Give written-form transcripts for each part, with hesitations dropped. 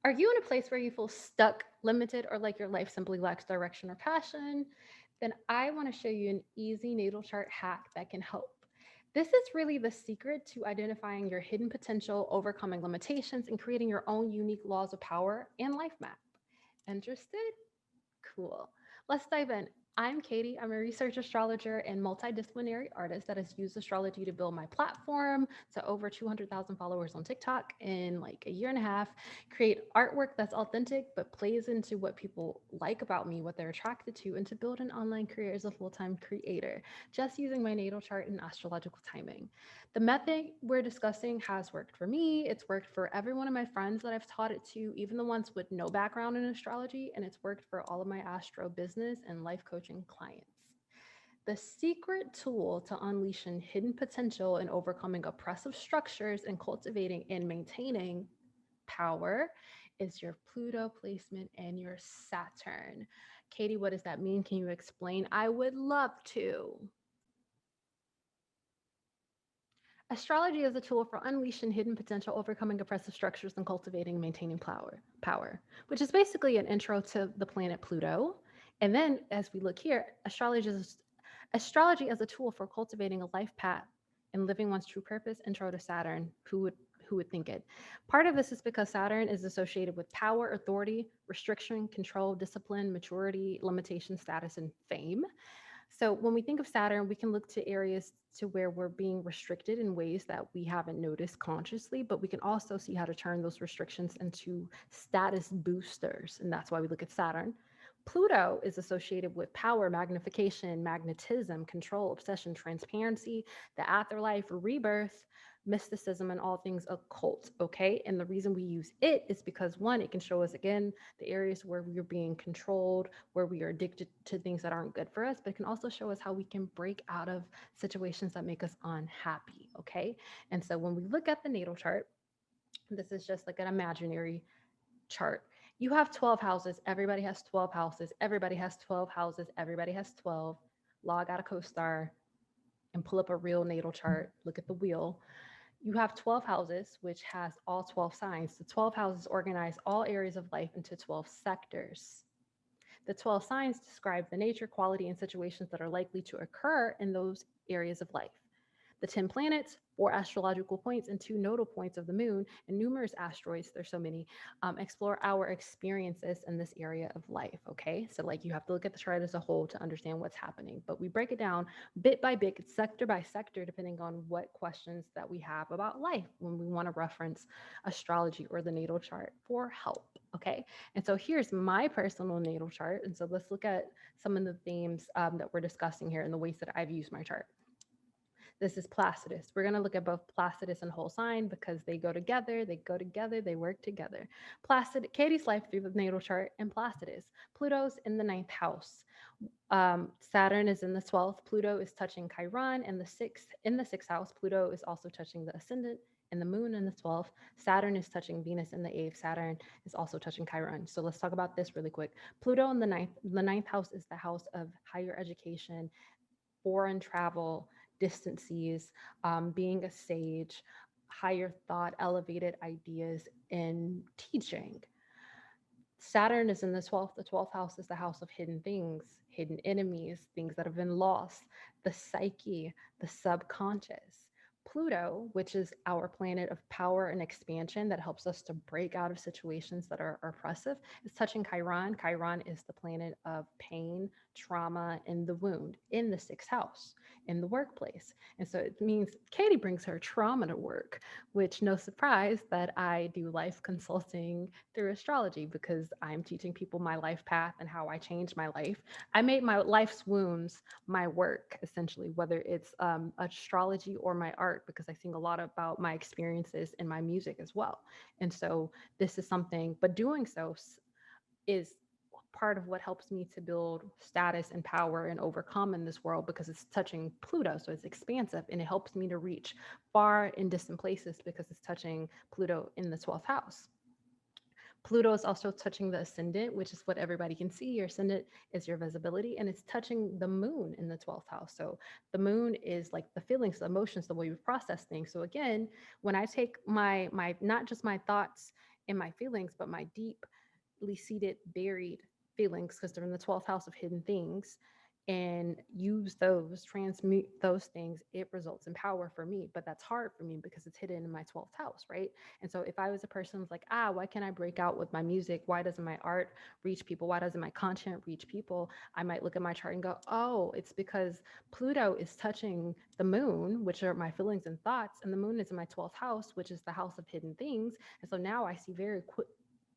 Are you in a place where you feel stuck, limited, or like your life simply lacks direction or passion? Then I want to show you an easy natal chart hack that can help. This is really the secret to identifying your hidden potential, overcoming limitations, and creating your own unique laws of power and life map. Interested? Cool. Let's dive in. I'm Katie. I'm a research astrologer and multidisciplinary artist that has used astrology to build my platform to over 200,000 followers on TikTok in like a year and a half, create artwork that's authentic but plays into what people like about me, what they're attracted to, and to build an online career as a full time creator, just using my natal chart and astrological timing. The method we're discussing has worked for me. It's worked for every one of my friends that I've taught it to, even the ones with no background in astrology, and it's worked for all of my astro business and life coaching clients. The secret tool to unleashing hidden potential and overcoming oppressive structures and cultivating and maintaining power is your Pluto placement and your Saturn. Katie, what does that mean? Can you explain? I would love to. Astrology is a tool for unleashing hidden potential, overcoming oppressive structures, and cultivating and maintaining power, which is basically an intro to the planet Pluto. And then, as we look here, astrology as a tool for cultivating a life path and living one's true purpose. Intro to Saturn. Who would think it? Part of this is because Saturn is associated with power, authority, restriction, control, discipline, maturity, limitation, status, and fame. So when we think of Saturn, we can look to areas to where we're being restricted in ways that we haven't noticed consciously, but we can also see how to turn those restrictions into status boosters. And that's why we look at Saturn. Pluto is associated with power, magnification, magnetism, control, obsession, transparency, the afterlife, rebirth, mysticism, and all things occult. Okay. And the reason we use it is because one, it can show us again the areas where we are being controlled, where we are addicted to things that aren't good for us, but it can also show us how we can break out of situations that make us unhappy. Okay. And so when we look at the natal chart, this is just like an imaginary chart. You have 12 houses. Everybody has 12 houses. Everybody has 12 houses. Everybody has 12. Log out a co-star and pull up a real natal chart. Look at the wheel. You have 12 houses, which has all 12 signs. The 12 houses organize all areas of life into 12 sectors. The 12 signs describe the nature, quality, and situations that are likely to occur in those areas of life. The 10 planets, four astrological points, and two nodal points of the moon, and numerous asteroids, there's so many, explore our experiences in this area of life. Okay. So, like, you have to look at the chart as a whole to understand what's happening. But we break it down bit by bit, sector by sector, depending on what questions that we have about life when we want to reference astrology or the natal chart for help. Okay. And so, here's my personal natal chart. And so, let's look at some of the themes that we're discussing here and the ways that I've used my chart. This is Placidus. We're going to look at both Placidus and whole sign because they go together, they work together. Placid, Katie's life through the natal chart, and Placidus. Pluto's in the ninth house. Saturn is in the 12th. Pluto is touching Chiron in the sixth house. Pluto is also touching the ascendant and the moon in the 12th. Saturn is touching Venus in the 8th. Saturn is also touching Chiron. So let's talk about this really quick. Pluto in the ninth. The ninth house is the house of higher education, foreign travel, distant seas, being a sage, higher thought, elevated ideas, and teaching. Saturn is in the 12th. The 12th house is the house of hidden things, hidden enemies, things that have been lost, the psyche, the subconscious. Pluto, which is our planet of power and expansion that helps us to break out of situations that are oppressive, is touching Chiron. Chiron is the planet of pain, trauma, and the wound in the sixth house, in the workplace. And so it means Katie brings her trauma to work, which no surprise that I do life consulting through astrology because I'm teaching people my life path and how I changed my life. I made my life's wounds my work, essentially, whether it's astrology or my art, because I sing a lot about my experiences in my music as well. And so this is something, but doing so is part of what helps me to build status and power and overcome in this world because it's touching Pluto. So it's expansive and it helps me to reach far in distant places because it's touching Pluto in the 12th house. Pluto is also touching the ascendant, which is what everybody can see. Your ascendant is your visibility, and it's touching the moon in the 12th house. So the moon is like the feelings, the emotions, the way we process things. So again, when I take my not just my thoughts in my feelings, but my deeply seated, buried feelings, because they're in the 12th house of hidden things, and use those, transmute those things, it results in power for me. But that's hard for me because it's hidden in my 12th house, right? And so if I was a person who's like, why can't I break out with my music? Why doesn't my art reach people? Why doesn't my content reach people? I might look at my chart and go, oh, it's because Pluto is touching the moon, which are my feelings and thoughts, and the moon is in my 12th house, which is the house of hidden things. And so now I see very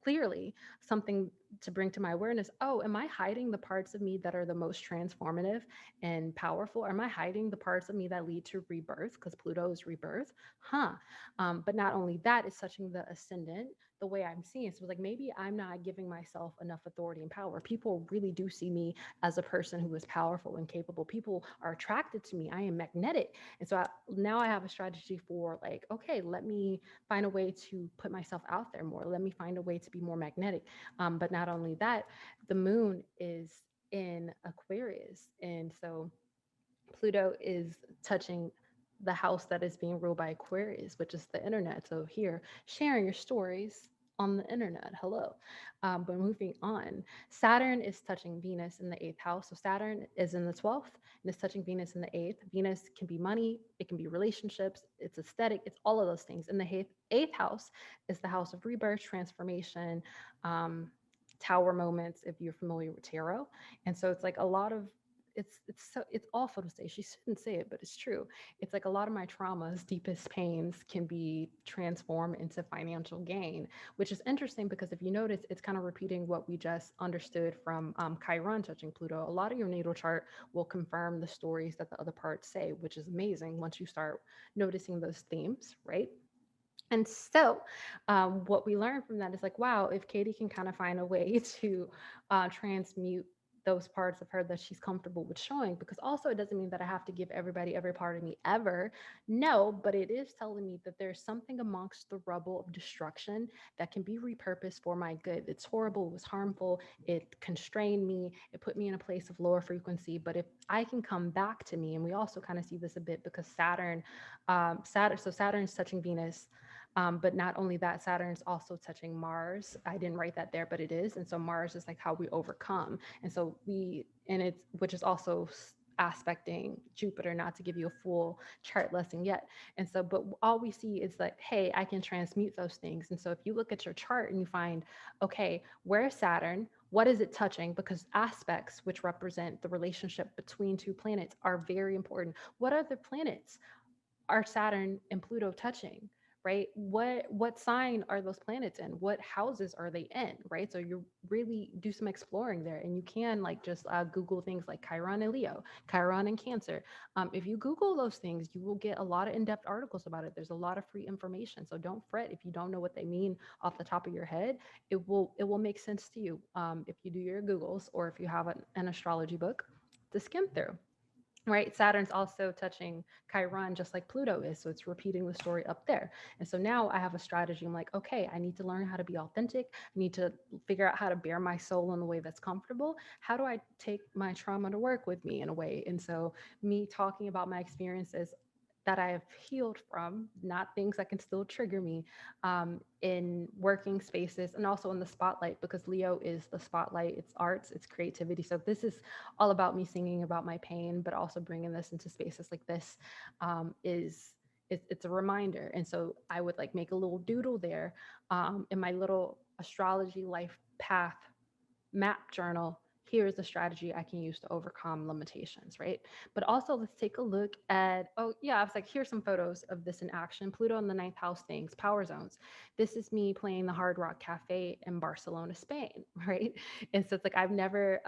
clearly something to bring to my awareness. Oh, am I hiding the parts of me that are the most transformative and powerful? Am I hiding the parts of me that lead to rebirth? Because Pluto is rebirth. Huh. But not only that, it's touching the ascendant the way I'm seeing. So like maybe I'm not giving myself enough authority and power. People really do see me as a person who is powerful and capable. People are attracted to me. I am magnetic. And so now I have a strategy for like, okay, let me find a way to put myself out there more. Let me find a way to be more magnetic. But not only that, the moon is in Aquarius. And so Pluto is touching the house that is being ruled by Aquarius, which is the internet. So here, sharing your stories on the internet. Hello. But moving on, Saturn is touching Venus in the eighth house. So Saturn is in the 12th and is touching Venus in the eighth. Venus can be money, it can be relationships, it's aesthetic, it's all of those things. And the eighth house is the house of rebirth, transformation, um, tower moments, if you're familiar with tarot. And so it's like a lot of it's awful to say. She shouldn't say it, but it's true. It's like a lot of my traumas, deepest pains can be transformed into financial gain, which is interesting because if you notice, it's kind of repeating what we just understood from Chiron touching Pluto. A lot of your natal chart will confirm the stories that the other parts say, which is amazing once you start noticing those themes, right? And so, what we learned from that is like, wow, if Katie can kind of find a way to transmute those parts of her that she's comfortable with showing, because also it doesn't mean that I have to give everybody every part of me ever. No, but it is telling me that there's something amongst the rubble of destruction that can be repurposed for my good. It's horrible, it was harmful, it constrained me, it put me in a place of lower frequency. But if I can come back to me, and we also kind of see this a bit because Saturn's touching Venus, but not only that, Saturn is also touching Mars. I didn't write that there, but it is. And so Mars is like how we overcome. And so which is also aspecting Jupiter, not to give you a full chart lesson yet. And so, but all we see is like, hey, I can transmute those things. And so if you look at your chart and you find, okay, where's Saturn? What is it touching? Because aspects, which represent the relationship between two planets, are very important. What other planets are Saturn and Pluto touching? Right? What sign are those planets in? What houses are they in? Right? So you really do some exploring there, and you can like just Google things like Chiron and Leo, Chiron and Cancer. If you Google those things, you will get a lot of in-depth articles about it. There's a lot of free information, so don't fret if you don't know what they mean off the top of your head. It will make sense to you if you do your Googles or if you have an astrology book to skim through. Right? Saturn's also touching Chiron just like Pluto is. So it's repeating the story up there. And so now I have a strategy. I'm like, okay, I need to learn how to be authentic. I need to figure out how to bear my soul in a way that's comfortable. How do I take my trauma to work with me in a way? And so me talking about my experiences that I have healed from, not things that can still trigger me in working spaces and also in the spotlight, because Leo is the spotlight, it's arts, it's creativity. So this is all about me singing about my pain, but also bringing this into spaces like this is it's a reminder. And so I would like make a little doodle there in my little astrology life path map journal. Here's the strategy I can use to overcome limitations, right? But also let's take a look at, oh yeah, I was like, here's some photos of this in action. Pluto in the ninth house things, power zones. This is me playing the Hard Rock Cafe in Barcelona, Spain, right? And so it's like I've never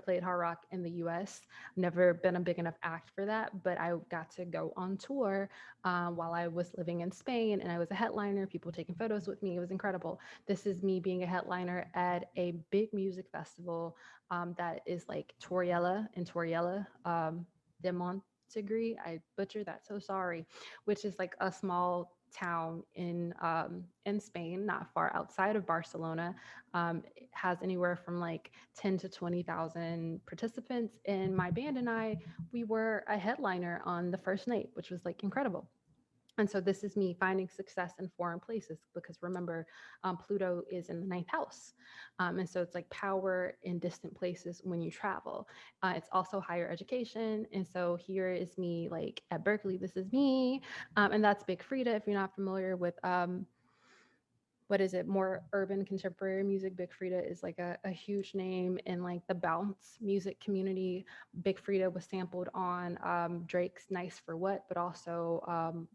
played Hard Rock in the US, never been a big enough act for that, but I got to go on tour while I was living in Spain, and I was a headliner, people taking photos with me. It was incredible. This is me being a headliner at a big music festival that is like Toriella de Montegri. I butchered that, so sorry. Which is like a small town in Spain, not far outside of Barcelona. It has anywhere from like 10 to 20,000 participants, and my band and I, we were a headliner on the first night, which was like incredible. And so this is me finding success in foreign places because remember, Pluto is in the ninth house. And so it's like power in distant places when you travel. It's also higher education. And so here is me like at Berkeley, this is me. And that's Big Frida. If you're not familiar with what is it, more urban contemporary music, Big Frida is like a huge name in like the bounce music community. Big Frida was sampled on Drake's Nice for What, but also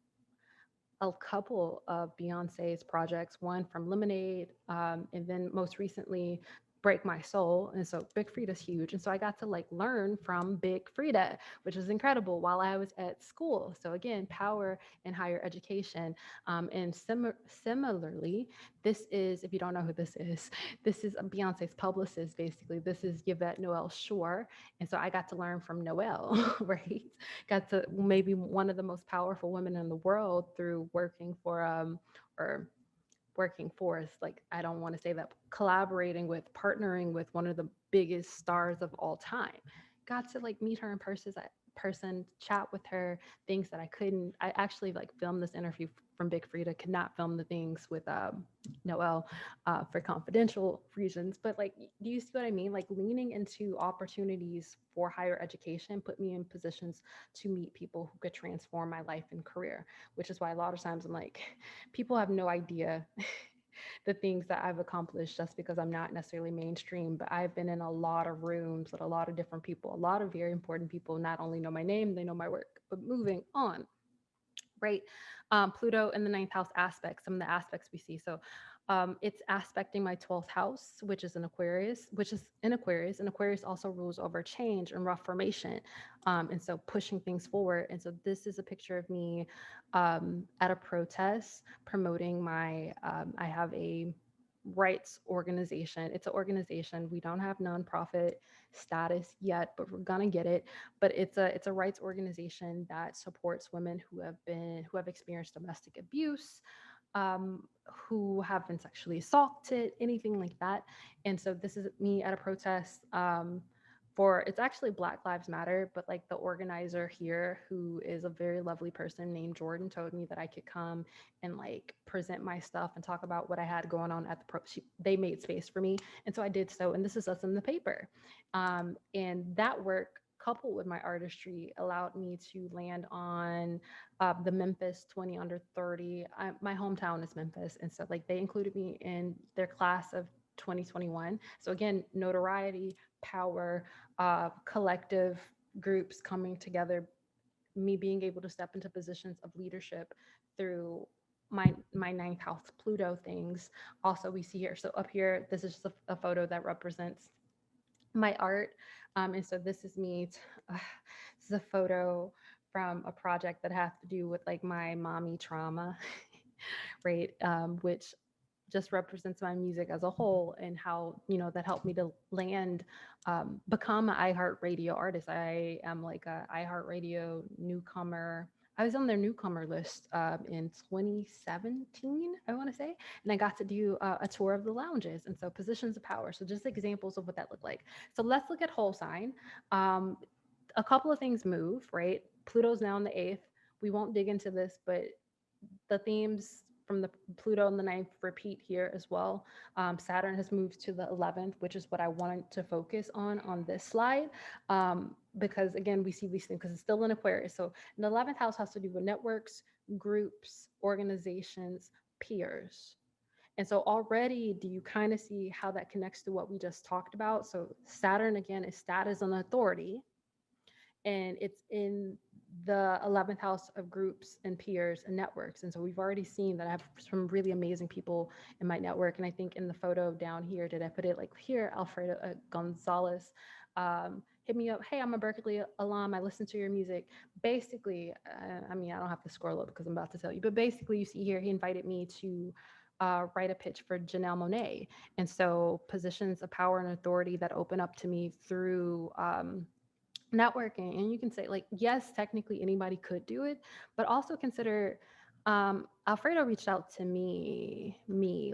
a couple of Beyonce's projects, one from Lemonade, and then most recently Break My Soul. And so Big Frida's huge. And so I got to like learn from Big Frida, which was incredible while I was at school. So again, power in higher education. And similarly, this is, if you don't know who this is Beyonce's publicist, basically. This is Yvette Noel Shore. And so I got to learn from Noel, right? Got to maybe one of the most powerful women in the world through working for or working for us, like I don't want to say that, collaborating with, partnering with one of the biggest stars of all time. Got to like meet her in person, chat with her, things that I couldn't. I actually like filmed this interview from Big Frida, could not film the things with Noel for confidential reasons. But like, do you see what I mean? Like leaning into opportunities for higher education put me in positions to meet people who could transform my life and career, which is why a lot of times I'm like, people have no idea the things that I've accomplished just because I'm not necessarily mainstream, but I've been in a lot of rooms with a lot of different people. A lot of very important people not only know my name, they know my work. But moving on, right? Pluto in the ninth house aspects, some of the aspects we see. So it's aspecting my 12th house, which is in Aquarius. And Aquarius also rules over change and rough formation. And so pushing things forward. And so this is a picture of me at a protest promoting I have a rights organization. It's an organization. We don't have nonprofit status yet, but we're gonna get it. But it's a rights organization that supports women who have experienced domestic abuse, who have been sexually assaulted, anything like that. And so this is me at a protest. For it's actually Black Lives Matter, but like the organizer here, who is a very lovely person named Jordan, told me that I could come and like present my stuff and talk about what I had going on at they made space for me, and so I did so. And this is us in the paper, and that work coupled with my artistry allowed me to land on the Memphis 20 under 30. My hometown is Memphis, and so like they included me in their class of 2021. So again, notoriety, power, collective groups coming together, me being able to step into positions of leadership through my ninth house Pluto things. Also, we see here. So up here, this is just a photo that represents my art. And so this is me. This is a photo from a project that has to do with like my mommy trauma, right? Which just represents my music as a whole and how that helped me to land, become an iHeartRadio artist. I am like a iHeartRadio newcomer. I was on their newcomer list in 2017, I want to say, and I got to do a tour of the lounges, and so positions of power. So just examples of what that looked like. So let's look at whole sign. Um, a couple of things move, right? Pluto's now in the eighth. We won't dig into this, but the themes from the Pluto and the ninth repeat here as well. Saturn has moved to the 11th, which is what I wanted to focus on this slide. Because again, we see these things because it's still in Aquarius. So the 11th house has to do with networks, groups, organizations, peers. And so already, do you kind of see how that connects to what we just talked about? So Saturn, again, is status and authority, and it's in the 11th house of groups and peers and networks. And so we've already seen that I have some really amazing people in my network. And I think in the photo down here, did I put it like here, Alfredo Gonzalez hit me up. Hey, I'm a Berkeley alum. I listen to your music. Basically, I mean, I don't have to scroll up because I'm about to tell you, but basically, you see here, he invited me to write a pitch for Janelle Monáe. And so positions of power and authority that open up to me through networking. And you can say like, yes, technically anybody could do it, but also consider, Alfredo reached out to me,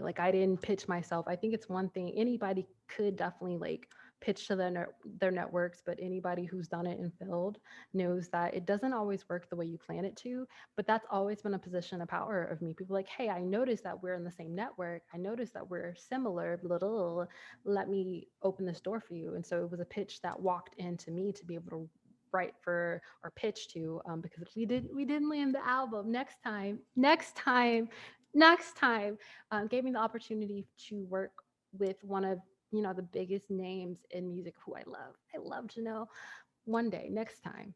like I didn't pitch myself. I think it's one thing anybody could definitely like pitch to their networks, but anybody who's done it and failed knows that it doesn't always work the way you plan it to. But that's always been a position of power of me. People like, hey, I noticed that we're in the same network. I noticed that we're similar. Blah, blah, blah. Let me open this door for you. And so it was a pitch that walked into me to be able to write for or pitch to, because if we didn't land the album, next time, gave me the opportunity to work with one of the biggest names in music who I love to know. One day, next time.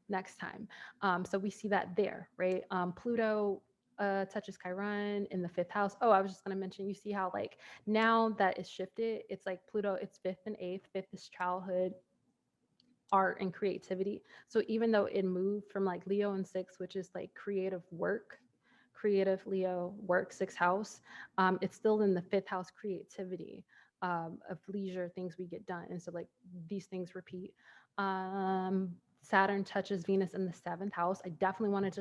So we see that there, right? Pluto touches Chiron in the fifth house. Oh, I was just going to mention, you see how like now that it's shifted, it's like Pluto, it's fifth and eighth. Fifth is childhood, art, and creativity. So even though it moved from like Leo and six, which is like creative work, creative Leo work, sixth house, it's still in the fifth house, creativity, of leisure, things we get done. And so like these things repeat. Saturn touches Venus in the seventh house. I definitely wanted to